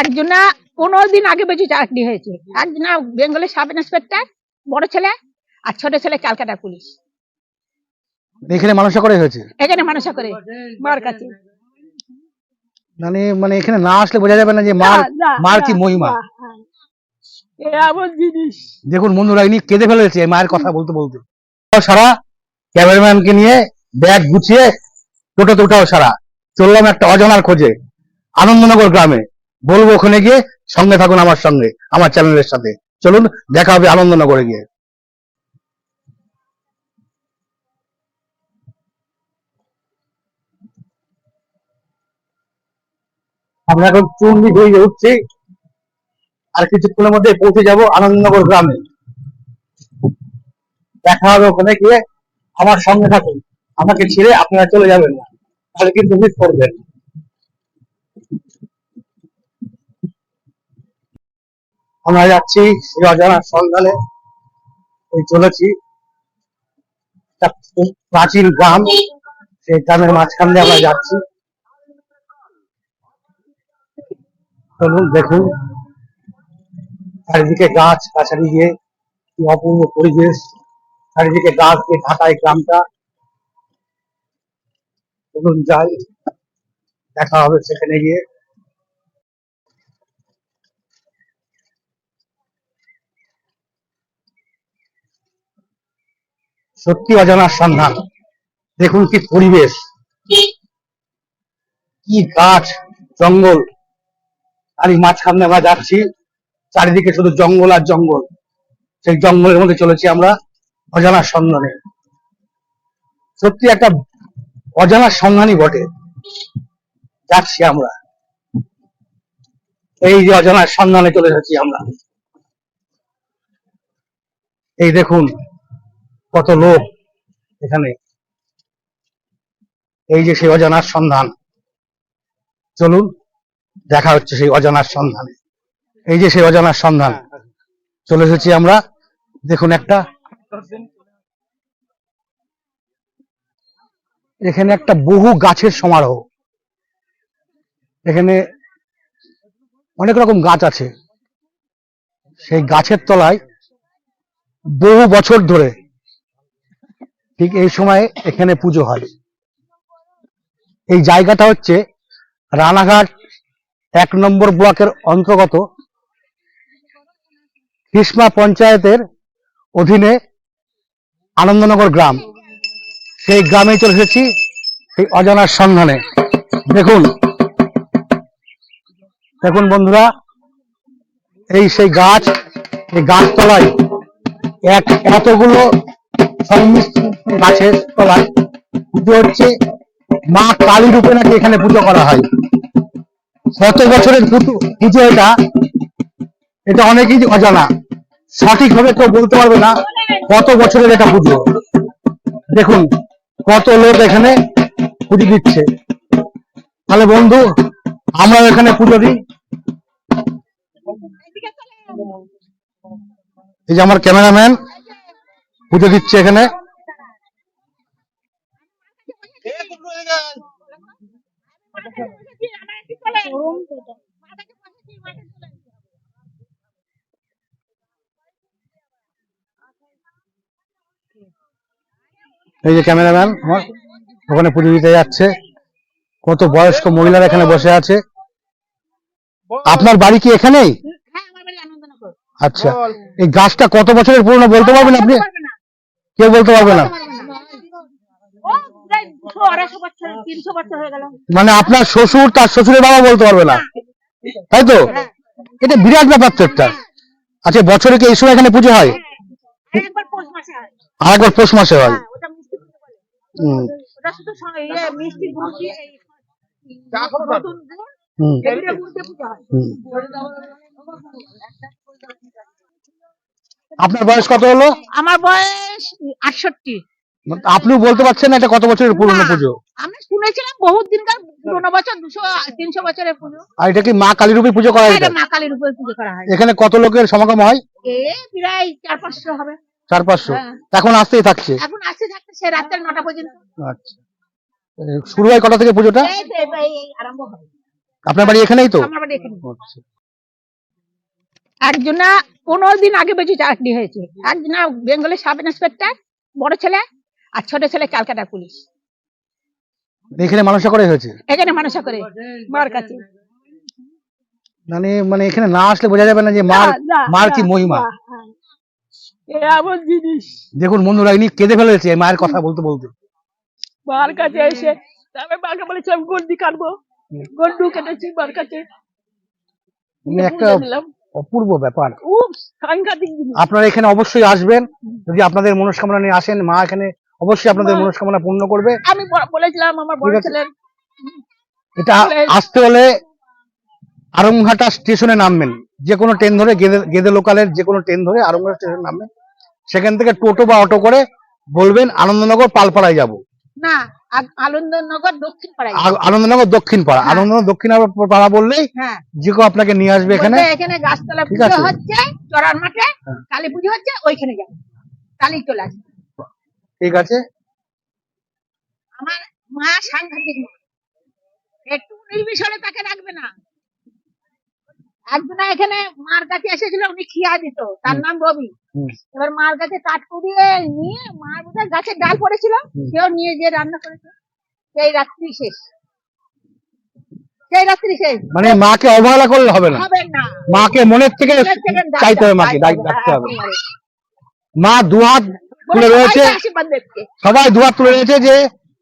একজনা 15 দিন আগে বেশি চাকরি হয়েছে, একজনা বেঙ্গলের সাব ইন্সপেক্টর বড় ছেলে, আর ছোট ছেলে ক্যালকাটা পুলিশ। এখানে মানুষ করে হয়েছে, এখানে মানুষ করে মার কাছে। মানে এখানে না আসলে বোঝা যাবে না যে মার কি মহিমা। এমন জিনিস দেখুন বন্ধুরা, ইনি কেঁদে ফেলেছে মায়ের কথা বলতে বলতে। সারা ক্যামেরাম্যানকে নিয়ে ব্যাগ গুছিয়ে টোটোতে উঠাও সারা চললাম একটা অজানার খোঁজে আনন্দনগর গ্রামে। বলবো ওখানে গিয়ে, সঙ্গে থাকুন আমার সঙ্গে, আমার চ্যানেলের সাথে। চলুন দেখা হবে আনন্দনগরে গিয়ে। আমরা এখন চুন্ডি হয়ে উঠছি, আর কিছুক্ষণের মধ্যে পৌঁছে যাব আনন্দনগর গ্রামে। দেখা হবে ওখানে গিয়ে, আমার সঙ্গে থাকুন, আমাকে ছেড়ে আপনারা চলে যাবেন না, তাহলে কিন্তু মিস করবেন। আমরা যাচ্ছি সেই অজানার সন্ধানে, চলেছি একটা প্রাচীন গ্রাম, সেই গ্রামের মাঝখান দিয়ে আমরা যাচ্ছি। চলুন দেখুন চারিদিকে গাছ গাছালি দিয়ে কি অপূর্ব পরিবেশ, চারিদিকে গাছ দিয়ে ঢাকা এই গ্রামটা। চলুন যাই, দেখা হবে সেখানে গিয়ে। সত্যি অজানার সন্ধান, দেখুন কি পরিবেশ, কি গাছ জঙ্গল, আর এই মাঝখানে আমরা যাচ্ছি, চারিদিকে শুধু জঙ্গল আর জঙ্গল। সেই জঙ্গলের মধ্যে চলেছি আমরা অজানার সন্ধানে। সত্যি একটা অজানার সন্ধানই বটে, যাচ্ছি আমরা, এই যে অজানার সন্ধানে চলে যাচ্ছি আমরা। এই দেখুন কত লোক এখানে, এই যে সেই অজানার সন্ধান। চলুন দেখা হচ্ছে সেই অজানার সন্ধানে। এই যে সেই অজানার সন্ধান, চলে এসেছি আমরা। দেখুন এখানে একটা বহু গাছের সমারোহ, এখানে অনেক রকম গাছ আছে। সেই গাছের তলায় বহু বছর ধরে ঠিক এই সময় এখানে পুজো হয়। এই জায়গাটা হচ্ছে রানাঘাট 1 নম্বর ব্লকের অন্তর্গত কৃষ্ণা পঞ্চায়েতের অধীনে আনন্দনগর গ্রাম। সেই গ্রামে চলে এসেছি সেই অজানার সন্ধানে। দেখুন দেখুন বন্ধুরা, এই সেই গাছ, এই গাছতলায় এতগুলো গাছের তলায় পুজো হচ্ছে। মা কালী রূপে নাকি এখানে পুজো করা হয়। কত বছরের পুজো এটা অনেকেই অজানা, সঠিকভাবে কেউ বলতে পারবে না কত বছরের এটা পুজো। দেখুন কত লোক এখানে পুজো দিচ্ছে। তাহলে বন্ধু, আমরা এখানে পুজো দিই। এই যে আমার ক্যামেরাম্যান পুজো দিচ্ছে এখানে। এই যে ক্যামেরাম্যান আমার ওখানে পুজো দিতে যাচ্ছে। কত বয়স্ক মহিলারা এখানে বসে আছে। আপনার বাড়ি কি এখানেই? আচ্ছা, এই গাছটা কত বছরের পুরনো বলতে পারবেন আপনি? কেউ বলতে পারবে না। মানে আপনার শ্বশুর তার শ্বশুরের বাবা বলতে পারবে না, তাই তো? এটা বিরাট ব্যাপার তো একটা। আচ্ছা, বছরে কি এই সময় এখানে পুজো হয়? আর একবার পৌষ মাসে হয়। আপনার বয়স কত হলো? আমার বয়স 68। আপনি বলতে পারছেন না এটা কত বছরের পুরনো পুজো? আমি শুনেছিলাম বহুত দিনকার, 200 বছর 200-300 বছরের পুজো। আর এটা কি মা কালী রূপে পুজো করা হয়? এটা মা কালীর রূপে পুজো করা হয়। এখানে কত লোকের সমাগম হয়? প্রায় 400-500 হবে। 400-500 এখন আসতেই থাকছে? এখন আসতে থাকতে সে রাত 9টা পর্যন্ত। আচ্ছা, শুরু হয় কটা থেকে পুজোটা? এই আরম্ভ হবে আপনার বাড়ি এখানেই তো? আমার বাড়ি এখানে। একজনা 15 দিন আগে বেশি চাকরি হয়েছে, একজনা বেঙ্গলের সাব ইন্সপেক্টর বড় ছেলে, আর ছোট ছেলে ক্যালকাটা পুলিশ। এখানে মানুষ করে হয়েছে, এখানে মানুষ করে মার কাছে। মানে এখানে না আসলে বোঝা যাবে না যে মার কি মহিমা। এমন জিনিস দেখুন বন্ধুরা, ইনি কেঁদে ফেলেছে মায়ের কথা বলতে বলতে। মার কাছে এসে তবে মাকে বলেছিলাম গন্ডি কাটবো, গন্ডু কেটেছি মার কাছে। মানে একটা অপূর্ব ব্যাপার। খুব সাংঘাতিক জিনিস। আপনারা এখানে অবশ্যই আসবেন, যদি আপনাদের মনস্কামনা নিয়ে আসেন, মা এখানে অবশ্যই আপনাদের মনস্কামনা পূর্ণ করবে। আমি বলেছিলাম আমার বড় ছেলের এটা আসতে হলে আরংঘাটা স্টেশনে নামবেন, যে কোনো ট্রেন ধরে, গেদে লোকালের যে কোনো ট্রেন ধরে আরংঘাটা স্টেশনে নামবেন, সেখান থেকে টোটো বা অটো করে বলবেন আনন্দনগর পালপাড়ায় যাব। না, আনন্দনগর দক্ষিণ পাড়ায়। আনন্দনগর দক্ষিণ পাড়া, আনন্দনগর দক্ষিণ পাড়া বললেই যে কেউ আপনাকে নিয়ে আসবে এখানে। এখানে গাছতলা পুজো হচ্ছে, চড়ার মাঠে কালী পুজো হচ্ছে, ওইখানে যাবো, কালী চলে আসবে। ঠিক আছে। আমার মা সাংঘাতিক মা, একটু নির্বিষয়ে তাকে রাখবে না। একজনা এখানে মার কাছে এসেছিল, উনি খিয়া দিত, তার নাম রবি। এবার মার কাছে কাঠ কুড়িয়ে নিয়ে, মার বোধহয় গাছের ডাল পড়েছিল, কেউ নিয়ে গিয়ে রান্না করেছে। সেই রাত্রি শেষ, সেই রাত্রি শেষ। মানে মাকে অবহেলা করলে হবে না, মাকে মনের থেকে চাইতে হবে, মাকে ডাকতে হবে। মা দুহাত তুলে রয়েছে, সবাই দুহাত তুলে রয়েছে যে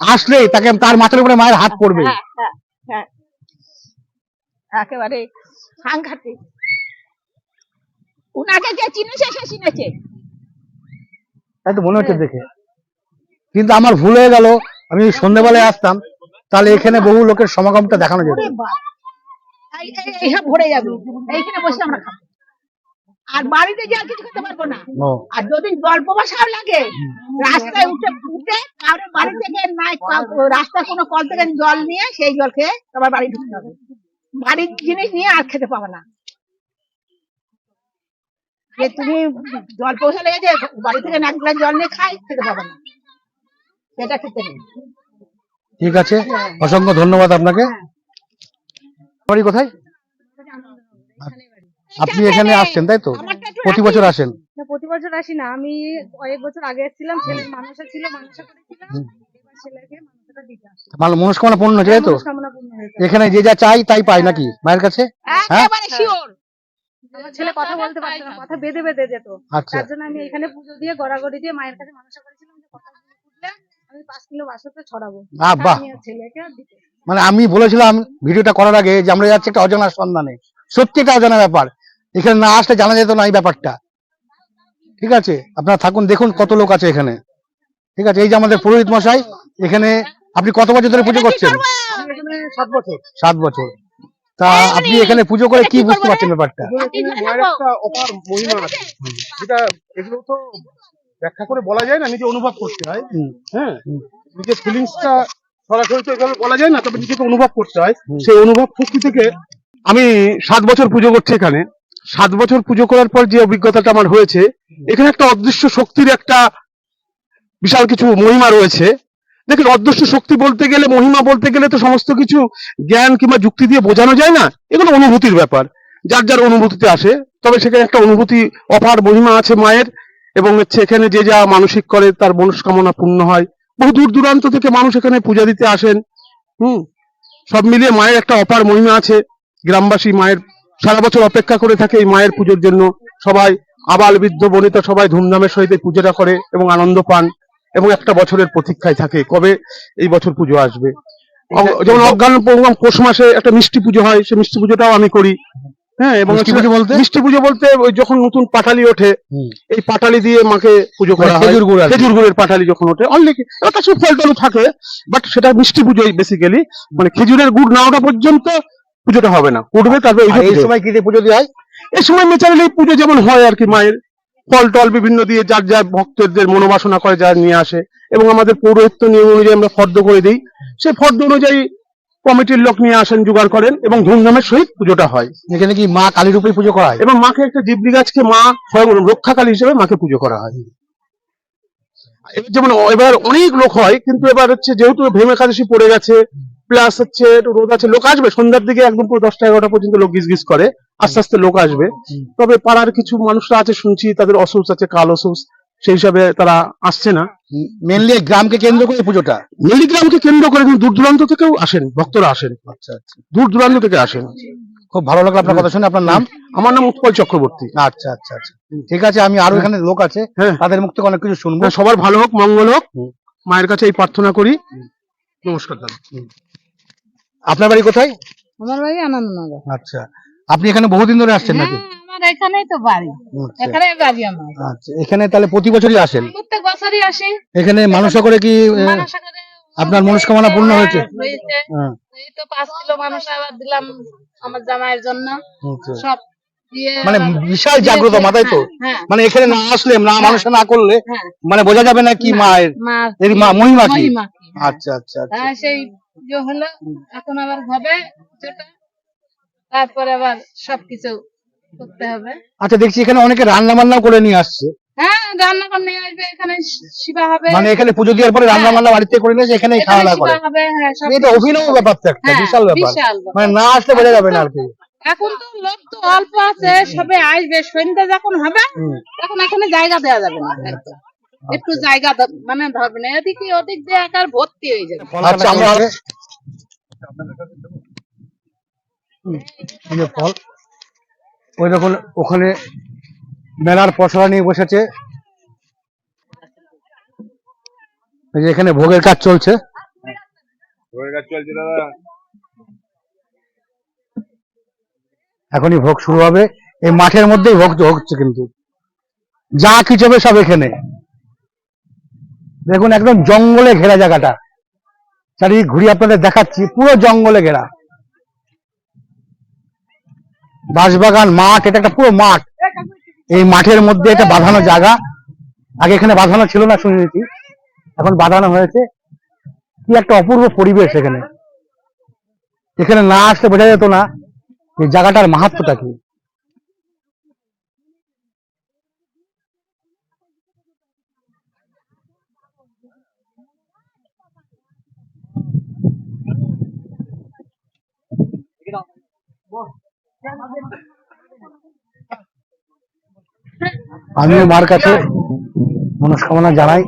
আসলেই তাকে, তার মাথার উপরে মায়ের হাত পড়বে। একেবারে সাংঘাতিক। উনাকে যে চিনেছে সে চিনেছে, তাই তো মনে হচ্ছে দেখে। কিন্তু আমার ভুল হয়ে গেল, আমি সন্ধ্যাবেলায় আসতাম, তাহলে এখানে বহু লোকের সমাগমটা দেখানো যেত। এইসব ভরে যাবে, এইখানে বসে আমরা খাবো, আর বাড়িতে যে আর কিছু খেতে পারবো না। আর যদি জল প্রবাসাও লাগে, রাস্তায় উঠে কারোর বাড়ি থেকে নাই, রাস্তায় কোনো কল থেকে জল নিয়ে সেই জল খেয়ে তোমার বাড়ি ঢুকতে হবে। বাড়ির জিনিস নিয়ে আর খেতে পাবো না। যে তুমি জল পৌঁছে লেগেছে, বাড়ি থেকে এক গ্লাস জল নিয়ে খাই, খেতে পাবো না, সেটা খেতে নেই। ঠিক আছে, অসংখ্য ধন্যবাদ আপনাকে। বাড়ি কোথায়? আপনি এখানে আসছেন তাই তো? প্রতি বছর আসেন? প্রতি বছর আসি না, আমি কয়েক বছর আগে এসেছিলাম, ছেলের মানসা ছিল, মানসা করেছিলাম, এবার ছেলেকে মানসাটা দিতে আসি। মনস্কামনা পূর্ণ হয়েছে তো? এখানে যে যা চাই তাই পাই নাকি মায়ের কাছে? আমার ছেলে কথা বলতে পারতো না, কথা বেঁধে বেঁধে যেত, তার জন্য আমি এখানে পুজো দিয়ে গড়াগড়ি দিয়ে মায়ের কাছে মানসা করেছিলাম যে কথা ফুটলে আমি 5 কিলো বাসতে ছড়াবো, আমি ছেলেকে দিতে। মানে আমি বলেছিলাম ভিডিওটা করার আগে যে আমরা যাচ্ছি একটা অজানার সন্ধানে, সত্যি এটা অজানা ব্যাপার, এখানে না আসলে জানা যেত না এই ব্যাপারটা। ঠিক আছে, আপনারা থাকুন, দেখুন কত লোক আছে এখানে। ঠিক আছে, এই যে আমাদের পুরোহিত মশাই এখানে। আপনি কত বছর ধরে পুজো করছেন? 7 বছর। 7 বছর। তা আপনি এখানে পুজো করে কি বুঝতে পারছেন ব্যাপারটা? মায়ের একটা অপার মহিমা আছে, যেটা এগুলো তো ব্যাখ্যা করে বলা যায় না, নিজে অনুভব করতে হয়। হ্যাঁ, নিজের ফিলিংসটা সরাসরি তো এভাবে বলা যায় না, তবে নিজেকে অনুভব করতে হয়। সেই অনুভব শক্তি থেকে আমি 7 বছর পুজো করছি এখানে। 7 বছর পুজো করার পর যে অভিজ্ঞতাটা আমার হয়েছে, এখানে একটা অদৃশ্য শক্তির একটা বিশাল কিছু মহিমা রয়েছে। দেখেন, অদৃশ্য শক্তি বলতে গেলে, মহিমা বলতে গেলে তো সমস্ত কিছু জ্ঞান কিংবা যুক্তি দিয়ে বোঝানো যায় না, এগুলো অনুভূতির ব্যাপার, যার যার অনুভূতিতে আসে। তবে সেখানে একটা অনুভূতি, অপার মহিমা আছে মায়ের, এবং হচ্ছে এখানে যে যা মানসিক করে তার মনস্কামনা পূর্ণ হয়। বহু দূর দূরান্ত থেকে মানুষ এখানে পূজা দিতে আসেন। সব মিলিয়ে মায়ের একটা অপার মহিমা আছে। গ্রামবাসী মায়ের সারা বছর অপেক্ষা করে থাকে এই মায়ের পুজোর জন্য। সবাই আবাল বৃদ্ধ বনিতা সবাই ধুমধামের সহিত পুজোটা করে এবং আনন্দ পান, এবং একটা বছরের প্রতীক্ষায় থাকে কবে এই বছর পুজো আসবে। যেমন অজ্ঞান পৌষ মাসে একটা মিষ্টি পুজো হয়, সেই মিষ্টি পুজোটাও আমি করি। হ্যাঁ, এবং মিষ্টি পুজো বলতে ওই যখন নতুন পাটালি ওঠে, এই পাটালি দিয়ে মাকে পুজো করা হয়। খেজুর গুড়ের পাটালি যখন ওঠে, অনেক কিছু ফল টল থাকে, বাট সেটা মিষ্টি পুজোই বেসিক্যালি। মানে খেজুরের গুড় না ওঠা পর্যন্ত পুজোটা হবে না, উঠবে তারপরে। এই সময় কি দিয়ে পুজো দেওয়া হয়? এই সময় ন্যাচারালি পুজো যেমন হয় আর কি, মায়ের ফল টল বিভিন্ন দিয়ে যার যার ভক্তদের মনোবাসনা করে যা নিয়ে আসে, এবং আমাদের পৌরোহিত্য নিয়ম অনুযায়ী আমরা ফর্দ করে দিই। সেই ফর্দ অনুযায়ী কমিটির লোক নিয়ে আসেন, জোগাড় করেন, এবং ধুমধামের সহিত পুজোটা হয়। এখানে কি মা কালী রূপে পুজো করা হয়, এবং মাকে একটা জীবলি গাছকে মা স্বয়ং রক্ষাকালী হিসেবে মাকে পুজো করা হয়। যেমন এবার অনেক লোক হয়, কিন্তু এবার হচ্ছে যেহেতু ভীম একাদশী পড়ে গেছে, প্লাস হচ্ছে একটু রোদ আছে, লোক আসবে সন্ধ্যার দিকে, একদম পুরো 10টা-11টা পর্যন্ত লোক গিজ করে, আস্তে আস্তে লোক আসবে। তবে পাড়ার কিছু মানুষরা আছে শুনছি তাদের অসুখ আছে, কাল অসুখ, সেই হিসাবে তারা আসছে না। মেনলি গ্রামকে কেন্দ্র করে পুজোটা, মেলি গ্রামকে কেন্দ্র করে কিন্তু দূর দূরান্ত থেকেও আসেন, ভক্তরা আসেন। আচ্ছা আচ্ছা, দূর দূরান্ত থেকে আসেন। খুব ভালো লাগলো আপনার কথা শুনে। আপনার নাম? আমার নাম উৎপল চক্রবর্তী। আচ্ছা আচ্ছা আচ্ছা, ঠিক আছে, আমি আরো এখানে লোক আছে, হ্যাঁ। তাদের মুখ থেকে অনেক কিছু শুনবো। হ্যাঁ, সবার ভালো হোক, মঙ্গল হোক, মায়ের কাছে এই প্রার্থনা করি। নমস্কার দাদা। আপনার বাড়ি কোথায়? আমার বাড়ি আনন্দনগর। আচ্ছা, আপনি এখানে বহুদিন ধরে আসছেন নাকি? আমার এখানেই তো বাড়ি, আচ্ছা। এখানেই বাড়ি আমার। আচ্ছা, এখানে তাহলে প্রতি বছরই আসেন? প্রত্যেক বছরই আসি। এখানে মানুষ করে কি মানসা করে আপনার মনস্কামনা পূর্ণ হয়েছে? হয়েছে। হ্যাঁ। এই তো 5 কিলো মানুষ আবার দিলাম আমার জামাইয়ের জন্য। আচ্ছা। সব দিয়ে মানে বিশাল জাগ্রত মাথায় তো, হ্যাঁ, মানে এখানে না আসলে না মানুষ না করলে হ্যাঁ, মানে বোঝা যাবে না কি মায়ের এর মহিমা কি। মহিমা কি। আচ্ছা আচ্ছা আচ্ছা, সেই ইয়ে হলো, এখন আবার হবে যেটা, তারপরে আবার সবকিছু করতে হবে। আচ্ছা, দেখছি এখানে অনেকে রান্না বান্না করে নিয়ে আসছে। হ্যাঁ, রান্না করে নিয়ে আসবে, এখানে শিবা হবে, মানে এখানে পুজো দেওয়ার পরে রান্না বান্না বাড়িতে করে নিয়ে এসে এখানেই খাওয়া দাওয়া করে। শিবা হবে। হ্যাঁ, সব এটা অভিনব ব্যাপার তো একটা, হ্যাঁ, বিশাল ব্যাপার, বিশাল ব্যাপার। মানে না আসলে বোঝা যাবে না আর কি। এখন তো লোক তো অল্প আছে, সবে আসবে, সন্ধ্যা যখন হবে তখন এখানে জায়গা দেওয়া যাবে না, একটু জায়গা মানে ধরবে না, এদিকে ওদিক দিয়ে একার ভর্তি হয়ে যাবে। আচ্ছা, আমরা এই যে ফল, ওই দেখুন ওখানে মেলার পসরা নিয়ে বসেছে, এই যে এখানে ভোগের কাজ চলছে। এখনই ভোগ শুরু হবে, এই মাঠের মধ্যেই ভোগ হচ্ছে, কিন্তু যা কিছু হবে সব এখানে। দেখুন একদম জঙ্গলে ঘেরা জায়গাটা, চারিদিক ঘুরিয়ে আপনাদের দেখাচ্ছি, পুরো জঙ্গলে ঘেরা বাঁশবাগান মাঠ, এটা একটা পুরো মাঠ। এই মাঠের মধ্যে এটা বাঁধানো জায়গা, আগে এখানে বাঁধানো ছিল না শুনেছি, এখন বাঁধানো হয়েছে। কি একটা অপূর্ব পরিবেশ এখানে, এখানে না আসলে বোঝা যেত না এই জায়গাটার মাহাত্ম্যটা কি। আমিও মার কাছে মনস্কামনা জানাই।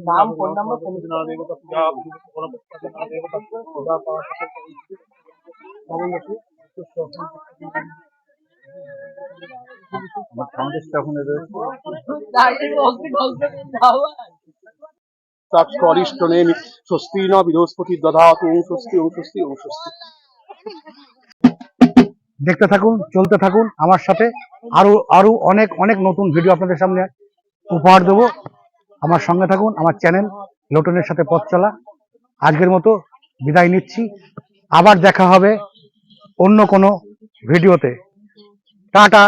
নাম, ফোন নাম্বার, স্বস্তি ন বৃহস্পতি দধাতু, স্বস্তি ওম স্বস্তি ওম স্বস্তি। দেখতে থাকুন, চলতে থাকুন আমার সাথে, আরো আরো অনেক অনেক নতুন ভিডিও আপনাদের সামনে উপহার দেবো। আমার সঙ্গে থাকুন, আমার চ্যানেল লোটনের সাথে পথ চলা। আজকের মতো বিদায় নিচ্ছি, আবার দেখা হবে অন্য কোনো ভিডিওতে। টাটা।